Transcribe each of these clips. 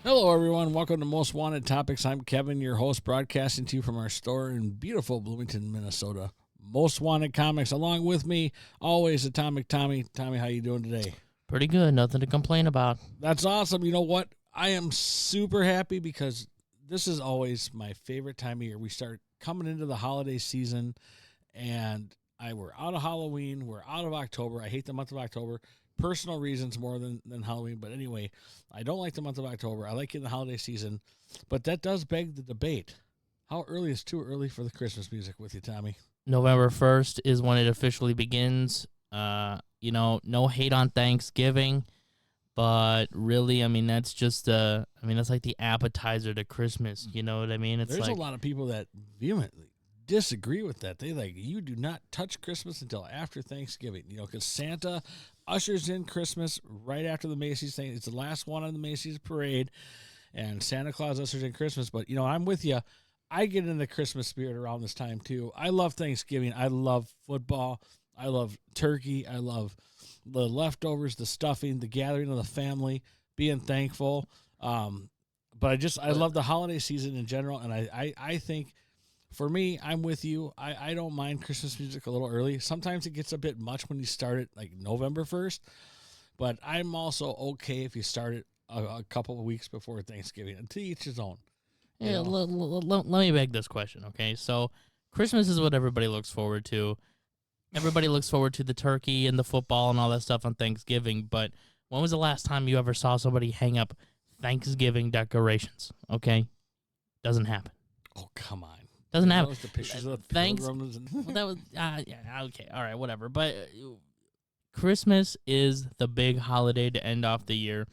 Hello, everyone. Welcome to Most Wanted Topics. I'm Kevin, your host, broadcasting to you from our store in beautiful Bloomington, Minnesota. Most Wanted Comics. Along with me, always Atomic Tommy. Tommy, how you doing today? Pretty good. Nothing to complain about. That's awesome. You know what? I am super happy because this is always my favorite time of year. We start coming into the holiday season, and we're out of Halloween. We're out of October. I hate the month of October. Personal reasons more than Halloween. But anyway, I don't like the month of October. I like it in the holiday season. But that does beg the debate. How early is too early for the Christmas music with you, Tommy? November 1st is when it officially begins. No hate on Thanksgiving. But really, I mean, that's just, that's like the appetizer to Christmas. You know what I mean? There's a lot of people that vehemently disagree with that. They you do not touch Christmas until after Thanksgiving, because Santa ushers in Christmas right after the Macy's thing. It's the last one on the Macy's parade, and Santa Claus ushers in Christmas. But, I'm with you. I get in the Christmas spirit around this time, too. I love Thanksgiving. I love football. I love turkey. I love the leftovers, the stuffing, the gathering of the family, being thankful. But I love the holiday season in general, and I think, for me, I'm with you. I don't mind Christmas music a little early. Sometimes it gets a bit much when you start it like November 1st, but I'm also okay if you start it a couple of weeks before Thanksgiving. And to each his own. Yeah, let me beg this question, okay? So Christmas is what everybody looks forward to. Everybody looks forward to the turkey and the football and all that stuff on Thanksgiving, but when was the last time you ever saw somebody hang up Thanksgiving decorations, okay? Doesn't happen. Oh, come on. Doesn't happen. The pictures of Well, that was okay, all right, whatever. But Christmas is the big holiday to end off the year.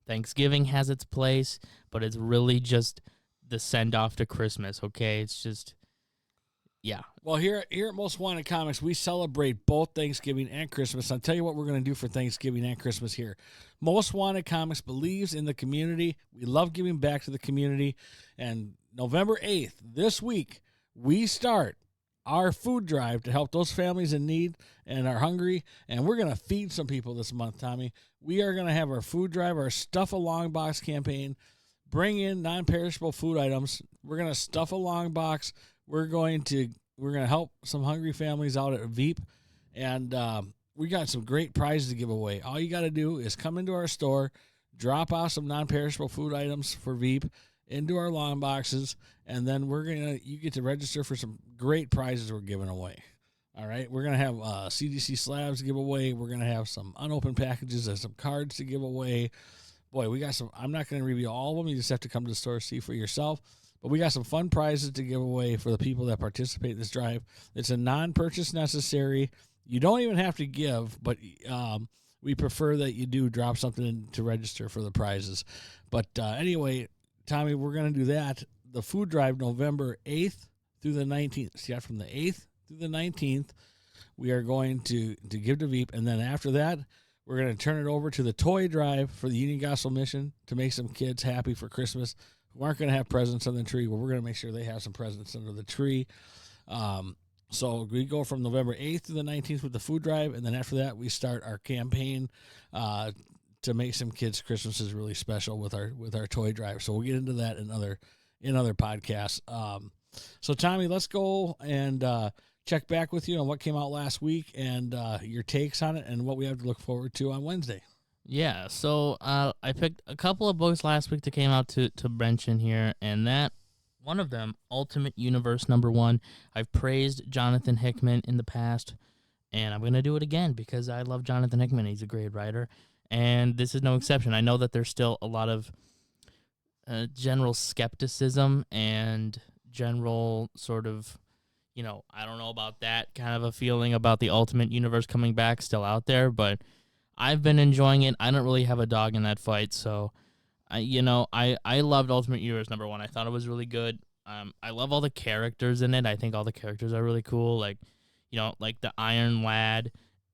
Thanksgiving has its place, but it's really just the send off to Christmas. Okay, it's just Well, here at Most Wanted Comics, we celebrate both Thanksgiving and Christmas. I'll tell you what we're going to do for Thanksgiving and Christmas here. Most Wanted Comics believes in the community. We love giving back to the community. And November 8th, this week, we start our food drive to help those families in need and are hungry. And we're going to feed some people this month, Tommy. We are going to have our food drive, our Stuff a Long Box campaign. Bring in non-perishable food items. We're going to stuff a long box. We're going to help some hungry families out at Veep, and we got some great prizes to give away. All you got to do is come into our store, drop off some non-perishable food items for Veep into our long boxes, and then you get to register for some great prizes we're giving away. All right, we're gonna have CDC slabs to give away. We're gonna have some unopened packages and some cards to give away. Boy, we got some. I'm not gonna reveal all of them. You just have to come to the store, see for yourself. But we got some fun prizes to give away for the people that participate in this drive. It's a non-purchase necessary. You don't even have to give, but we prefer that you do drop something in to register for the prizes. But anyway, Tommy, we're going to do that. The food drive, November 8th through the 19th. See, from the 8th through the 19th, we are going to give to Veep. And then after that, we're going to turn it over to the toy drive for the Union Gospel Mission to make some kids happy for Christmas who aren't going to have presents on the tree. Well, we're going to make sure they have some presents under the tree. So we go from November 8th to the 19th with the food drive, and then after that, we start our campaign to make some kids' Christmases really special with our toy drive. So we'll get into that in other podcasts. So Tommy, let's go and check back with you on what came out last week and your takes on it and what we have to look forward to on Wednesday. Yeah, so I picked a couple of books last week that came out to mention here, and that one of them, Ultimate Universe #1. I've praised Jonathan Hickman in the past, and I'm going to do it again because I love Jonathan Hickman. He's a great writer, and this is no exception. I know that there's still a lot of general skepticism and general sort of, I don't know about that kind of a feeling about the Ultimate Universe coming back still out there, but I've been enjoying it. I don't really have a dog in that fight, so I loved Ultimate Universe #1. I thought it was really good. I love all the characters in it. I think all the characters are really cool. Like the Iron Lad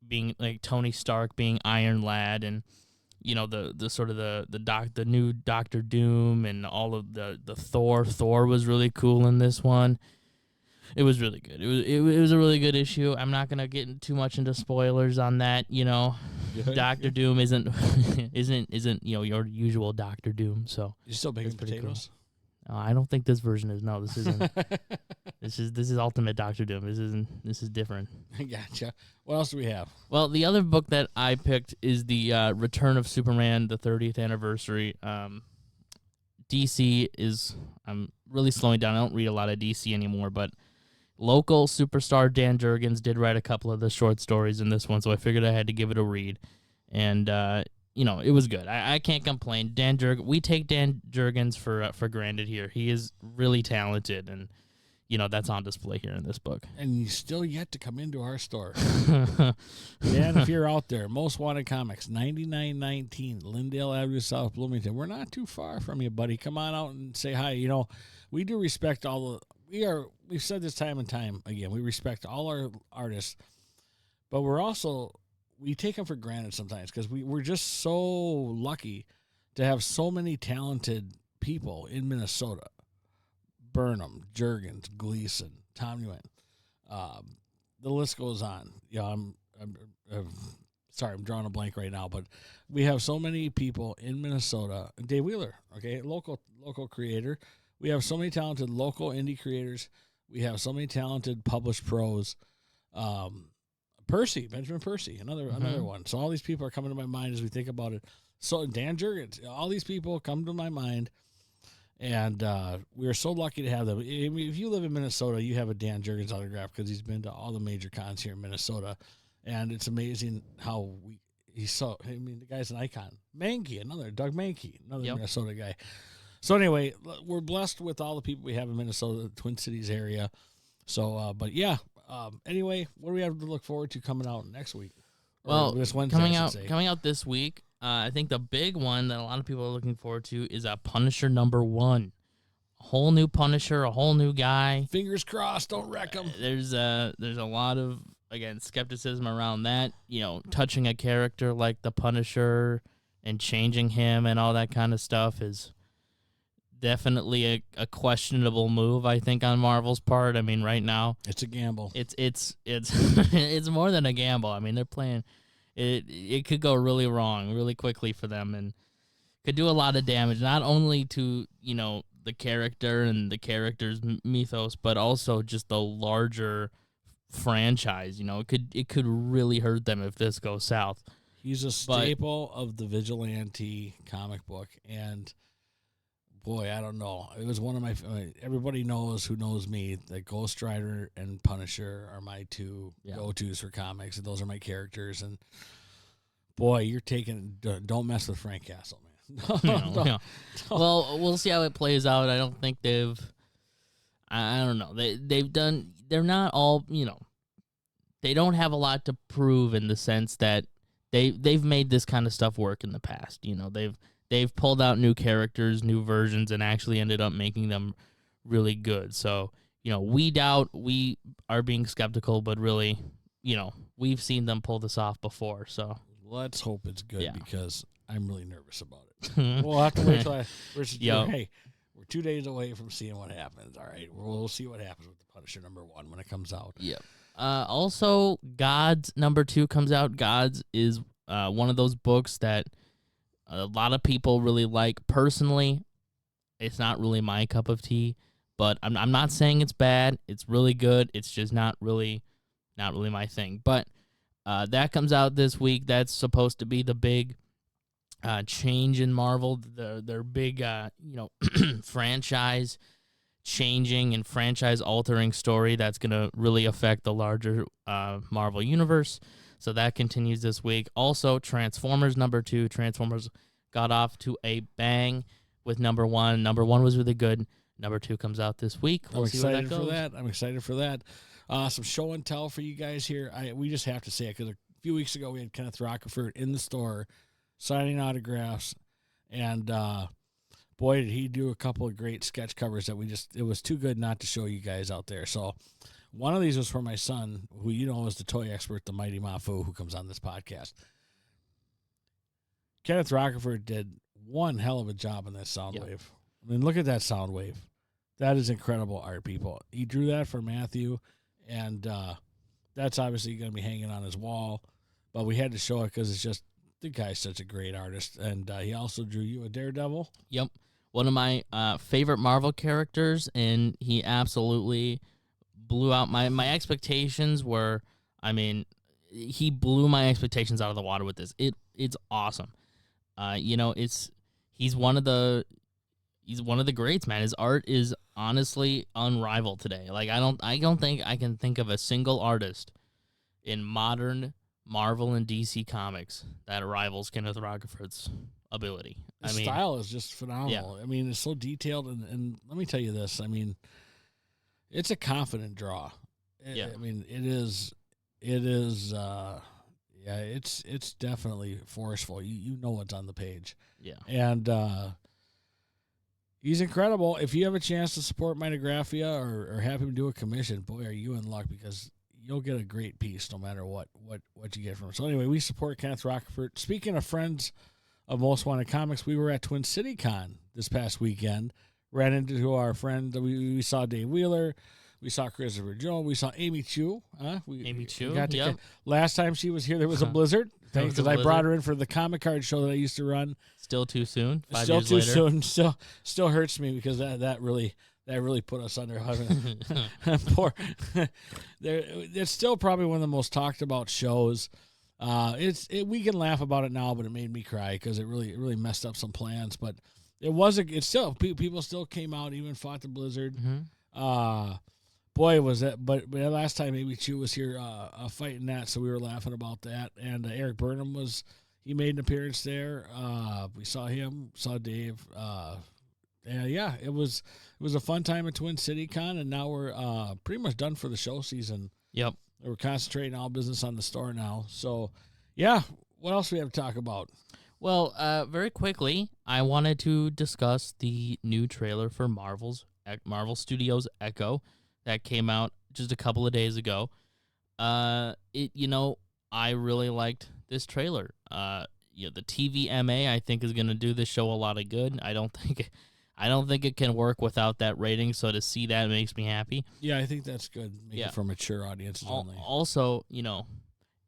being like Tony Stark being Iron Lad, and the sort of the new Doctor Doom and all of the Thor. Thor was really cool in this one. It was really good. It was a really good issue. I'm not gonna get too much into spoilers on that. Doctor Doom isn't isn't your usual Doctor Doom. So You still baking pretty cool. potatoes? I don't think this version is. No, this isn't. This is Ultimate Doctor Doom. This is different. Gotcha. What else do we have? Well, the other book that I picked is the Return of Superman, the 30th anniversary. DC is. I'm really slowing down. I don't read a lot of DC anymore, but local superstar Dan Jurgens did write a couple of the short stories in this one, so I figured I had to give it a read. And it was good. I can't complain. We take Dan Jurgens for granted here. He is really talented, and that's on display here in this book. And he's still yet to come into our store. Dan, if you're out there, Most Wanted Comics, 9919 Lindale Avenue, South Bloomington. We're not too far from you, buddy. Come on out and say hi. We do respect we've said this time and time again, we respect all our artists, but we take them for granted sometimes because we're just so lucky to have so many talented people in Minnesota. Burnham, Jurgens, Gleason, Tom Nguyen. The list goes on. I'm sorry, I'm drawing a blank right now, but we have so many people in Minnesota. Dave Wheeler, okay, local creator. We have so many talented local indie creators. We have so many talented published pros. Benjamin Percy, another one. So all these people are coming to my mind as we think about it. So Dan Jurgens, all these people come to my mind. And we are so lucky to have them. I mean, if you live in Minnesota, you have a Dan Jurgens autograph because he's been to all the major cons here in Minnesota. And it's amazing how the guy's an icon. Doug Mankey, another Minnesota guy. So anyway, we're blessed with all the people we have in Minnesota, the Twin Cities area. So, anyway, what do we have to look forward to coming out next week? Well, this Wednesday, coming out this week. I think the big one that a lot of people are looking forward to is Punisher #1. A whole new Punisher, a whole new guy. Fingers crossed, don't wreck him. There's a lot of, again, skepticism around that. Touching a character like the Punisher and changing him and all that kind of stuff is definitely a questionable move, I think, on Marvel's part. I mean, right now it's a gamble. It's it's more than a gamble. I mean, they're playing. It could go really wrong really quickly for them and could do a lot of damage, not only to, the character and the character's mythos, but also just the larger franchise. It could really hurt them if this goes south. He's a staple of the vigilante comic book, and boy, I don't know. It was one of my. Everybody knows who knows me that Ghost Rider and Punisher are my two go-tos for comics, and those are my characters. And boy, you're taking. Don't mess with Frank Castle, man. No. Well, we'll see how it plays out. I don't think they've. I don't know. They've done. They're not all. They don't have a lot to prove in the sense that they've made this kind of stuff work in the past. They've pulled out new characters, new versions, and actually ended up making them really good. So, we are being skeptical, but really, we've seen them pull this off before. So let's hope it's good because I'm really nervous about it. We'll have to wait till we're 2 days away from seeing what happens. All right, we'll see what happens with the Punisher #1 when it comes out. Yep. Also, Gods #2 comes out. Gods is one of those books that a lot of people really like. Personally, it's not really my cup of tea, but I'm not saying it's bad. It's really good. It's just not really my thing. But that comes out this week. That's supposed to be the big change in Marvel. Their big franchise changing and franchise altering story that's gonna really affect the larger Marvel universe. So that continues this week. Also, Transformers #2. Transformers got off to a bang with #1. #1 was really good. #2 comes out this week. I'm excited for that. Some show and tell for you guys here. We just have to say it because a few weeks ago we had Kenneth ROCAFORT in the store signing autographs, and boy, did he do a couple of great sketch covers that it was too good not to show you guys out there. So one of these was for my son, who is the toy expert, the Mighty Mafu, who comes on this podcast. Kenneth ROCAFORT did one hell of a job on that sound wave. I mean, look at that sound wave. That is incredible art, people. He drew that for Matthew, and that's obviously going to be hanging on his wall. but we had to show it because it's just the guy's such a great artist, and he also drew you a Daredevil. Yep. One of my favorite Marvel characters, and he absolutely blew out my expectations were, I mean, he blew my expectations out of the water with this. It's awesome. He's one of the greats, man. His art is honestly unrivaled today. Like I don't think I can think of a single artist in modern Marvel and DC comics that rivals Kenneth Rocafort's ability. The style is just phenomenal. Yeah. I mean, it's so detailed, and let me tell you this. I mean, it's a confident draw. Yeah. I mean, it is. It's definitely forceful. You know what's on the page. Yeah. And he's incredible. If you have a chance to support Mitographia or have him do a commission, boy, are you in luck, because you'll get a great piece no matter what you get from him. So anyway, we support Kenneth Rocafort. Speaking of friends of Most Wanted Comics, we were at Twin City Con this past weekend. Ran into our friend. We saw Dave Wheeler. We saw Christopher Jones. We saw Amy Chu. Amy Chu, yep. Last time she was here, there was a blizzard. Thanks, because I brought her in for the comic card show that I used to run. Still too soon. 5 Still years too later. soon. Still hurts me, because that really put us under. Poor. It's still probably one of the most talked about shows. We can laugh about it now, but it made me cry because it really messed up some plans. But it's still people still came out, even fought the blizzard. Mm-hmm. Boy, was that! But last time Amy Chu was here fighting that, so we were laughing about that. And Eric Burnham he made an appearance there. We saw him, saw Dave. It was a fun time at Twin City Con, and now we're pretty much done for the show season. Yep. We're concentrating all business on the store now. So, yeah, what else do we have to talk about? Well, very quickly, I wanted to discuss the new trailer for Marvel Studios Echo that came out just a couple of days ago. I really liked this trailer. The TVMA, I think, is going to do this show a lot of good. I don't think it can work without that rating, so to see that makes me happy. Yeah, I think that's good. Make it for mature audiences only. Also,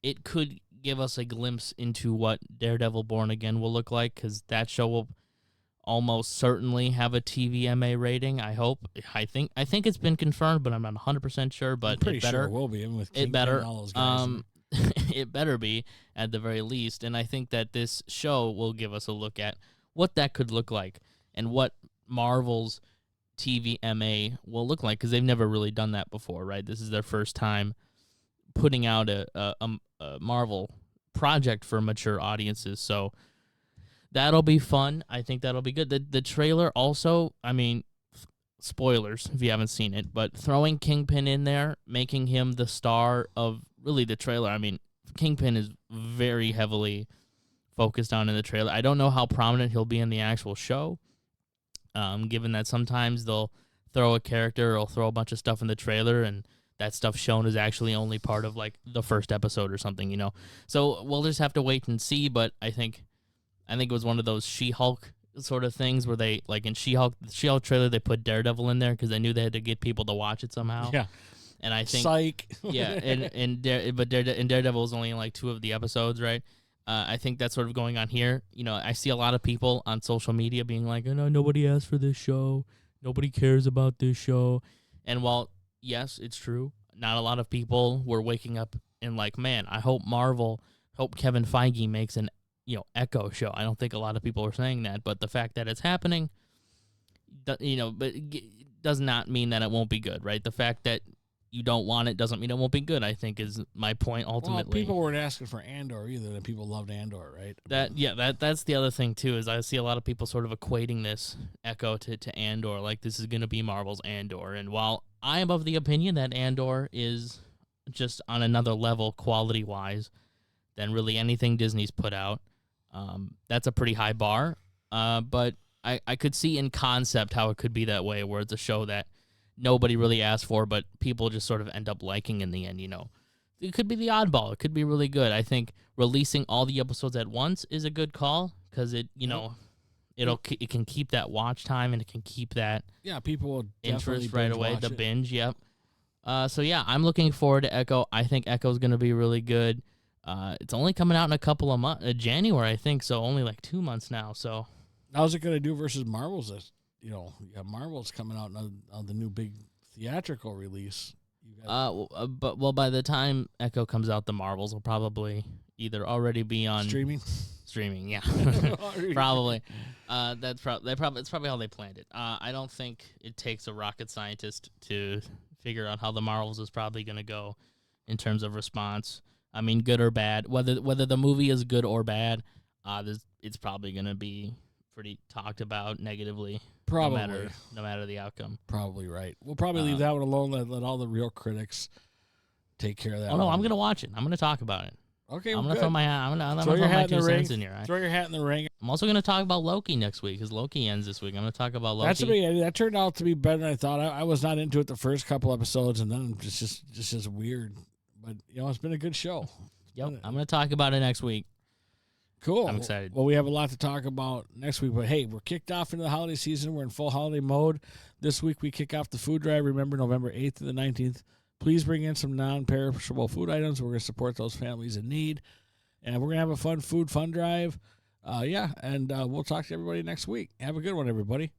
it could give us a glimpse into what Daredevil Born Again will look like, because that show will almost certainly have a TVMA rating, I hope. I think it's been confirmed, but I'm not 100% sure. But I'm pretty sure it will be. With it better. And all those guys. It better be, at the very least. And I think that this show will give us a look at what that could look like and what Marvel's TVMA will look like, because they've never really done that before, right? This is their first time putting out a Marvel project for mature audiences, so that'll be fun. I think that'll be good. The trailer also, I mean, spoilers if you haven't seen it, but throwing Kingpin in there, making him the star of really the trailer. I mean, Kingpin is very heavily focused on in the trailer. I don't know how prominent he'll be in the actual show, given that sometimes they'll throw a character or throw a bunch of stuff in the trailer, and that stuff shown is actually only part of like the first episode or something, So we'll just have to wait and see. But I think it was one of those She-Hulk sort of things where they, like in She-Hulk trailer, they put Daredevil in there because they knew they had to get people to watch it somehow. Yeah. And I think Psych. Yeah, and Daredevil is only in like 2 of the episodes, right? I think that's sort of going on here. I see a lot of people on social media being like, "Oh no, nobody asked for this show. Nobody cares about this show." And while yes, it's true, not a lot of people were waking up and like, "Man, I hope Kevin Feige makes an Echo show." I don't think a lot of people are saying that, but the fact that it's happening, but it does not mean that it won't be good, right? The fact that you don't want it doesn't mean it won't be good, I think, is my point ultimately. Well, people weren't asking for Andor either, and people loved Andor, right? That's the other thing too, is I see a lot of people sort of equating this Echo to Andor, like this is going to be Marvel's Andor. And while I am of the opinion that Andor is just on another level quality-wise than really anything Disney's put out, that's a pretty high bar. But I could see in concept how it could be that way, where it's a show that nobody really asked for, but people just sort of end up liking in the end, It could be the oddball. It could be really good. I think releasing all the episodes at once is a good call, because it can keep that watch time, and it can keep that people will interest right away, the it. binge, yep. So yeah, I'm looking forward to Echo. I think Echo's going to be really good. It's only coming out in a couple of months, January, I think. So only like 2 months now. So how's it going to do versus Marvel's? You got Marvel's coming out on the new big theatrical release. But by the time Echo comes out, the Marvels will probably either already be on streaming, yeah, probably. It's probably how they planned it. I don't think it takes a rocket scientist to figure out how the Marvels is probably going to go in terms of response. I mean, good or bad, whether the movie is good or bad, it's probably going to be pretty talked about negatively. Probably. No matter the outcome. Probably right. We'll probably leave that one alone. Let all the real critics take care of that. Oh no, I'm going to watch it. I'm going to talk about it. Okay, I'm going to throw my hat. I'm going to throw throw my in the 2 ring. cents in here. Right? Throw your hat in the ring. I'm also going to talk about Loki next week because Loki ends this week. I'm going to talk about Loki. That turned out to be better than I thought. I was not into it the first couple episodes, and then it's just weird. But it's been a good show. Yep, I'm going to talk about it next week. Cool. I'm excited. Well, we have a lot to talk about next week, but hey, we're kicked off into the holiday season. We're in full holiday mode. This week we kick off the food drive. Remember, November 8th to the 19th. Please bring in some non-perishable food items. We're going to support those families in need. And we're going to have a fun drive. And we'll talk to everybody next week. Have a good one, everybody.